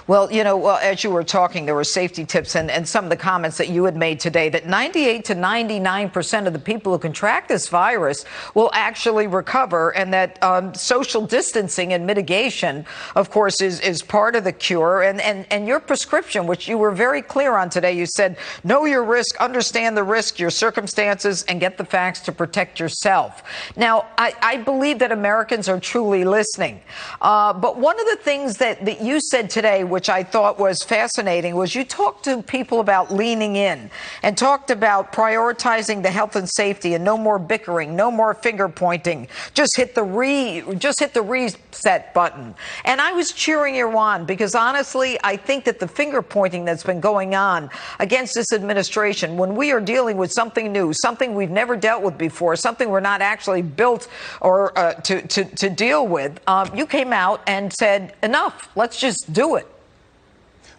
Well, as you were talking, there were safety tips and some of the comments that you had made today that 98 to 99% of the people who contract this virus will actually recover, and that social distancing and mitigation, of course, is part of the cure. And your prescription, which you were very clear on today, you said, know your risk, understand the risk, your circumstances, and get the facts to protect yourself. Now, I believe that Americans are truly listening. But one of the things that you said today, which I thought was fascinating, was you talked to people about leaning in and talked about prioritizing the health and safety and no more bickering, no more finger pointing. Just hit the reset button. And I was cheering you on because honestly, I think that the finger pointing that's been going on against this administration, when we are dealing with something new, something we've never dealt with before, something we're not actually built or to deal with, you came out and said, enough, let's just do it.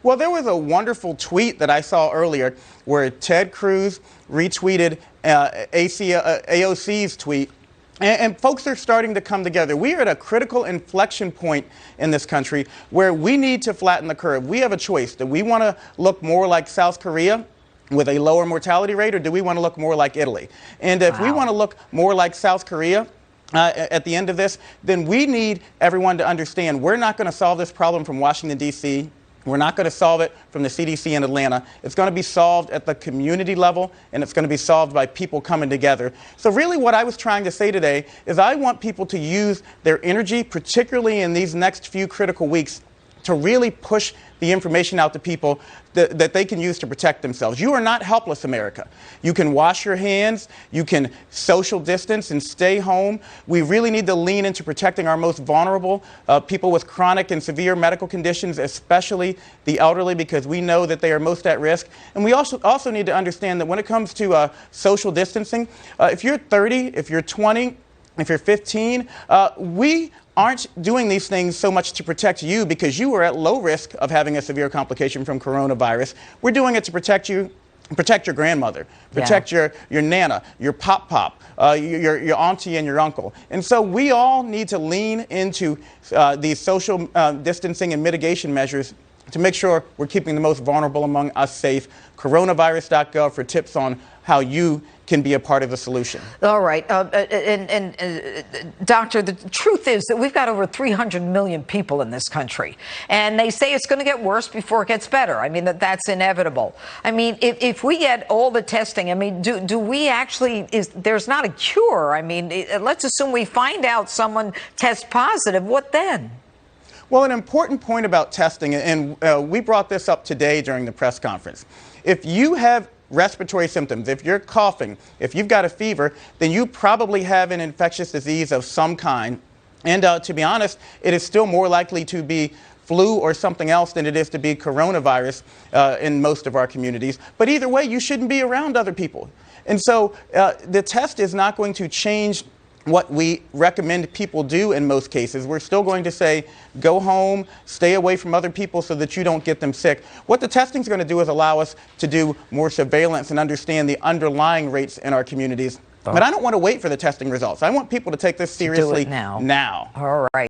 Well, there was a wonderful tweet that I saw earlier where Ted Cruz retweeted AOC's tweet, and folks are starting to come together. We are at a critical inflection point in this country where we need to flatten the curve. We have a choice. Do we want to look more like South Korea with a lower mortality rate, or do we want to look more like Italy? And if we want to look more like South Korea, at the end of this, then we need everyone to understand we're not going to solve this problem from Washington, D.C. We're not going to solve it from the CDC in Atlanta. It's going to be solved at the community level, and it's going to be solved by people coming together. So really what I was trying to say today is I want people to use their energy, particularly in these next few critical weeks, to really push the information out to people that they can use to protect themselves. You are not helpless, America. You can wash your hands, you can social distance and stay home. We really need to lean into protecting our most vulnerable, people with chronic and severe medical conditions, especially the elderly, because we know that they are most at risk. And we also need to understand that when it comes to social distancing, if you're 30, if you're 20, if you're 15, we aren't doing these things so much to protect you because you are at low risk of having a severe complication from coronavirus. We're doing it to protect you, protect your grandmother, protect your nana, your pop, your auntie and your uncle. And so we all need to lean into these social distancing and mitigation measures to make sure we're keeping the most vulnerable among us safe. Coronavirus.gov for tips on how you can be a part of the solution. All right. Doctor, the truth is that we've got over 300 million people in this country, and they say it's going to get worse before it gets better. I mean, that's inevitable. I mean, if we get all the testing, I mean, do we actually, there's not a cure. I mean, let's assume we find out someone tests positive. What then? Well, an important point about testing, and we brought this up today during the press conference. If you have respiratory symptoms, if you're coughing, if you've got a fever, then you probably have an infectious disease of some kind. And to be honest, it is still more likely to be flu or something else than it is to be coronavirus in most of our communities. But either way, you shouldn't be around other people. And so the test is not going to change what we recommend people do in most cases. We're still going to say, go home, stay away from other people so that you don't get them sick. What the testing is going to do is allow us to do more surveillance and understand the underlying rates in our communities. But I don't want to wait for the testing results. I want people to take this seriously now. now. All right.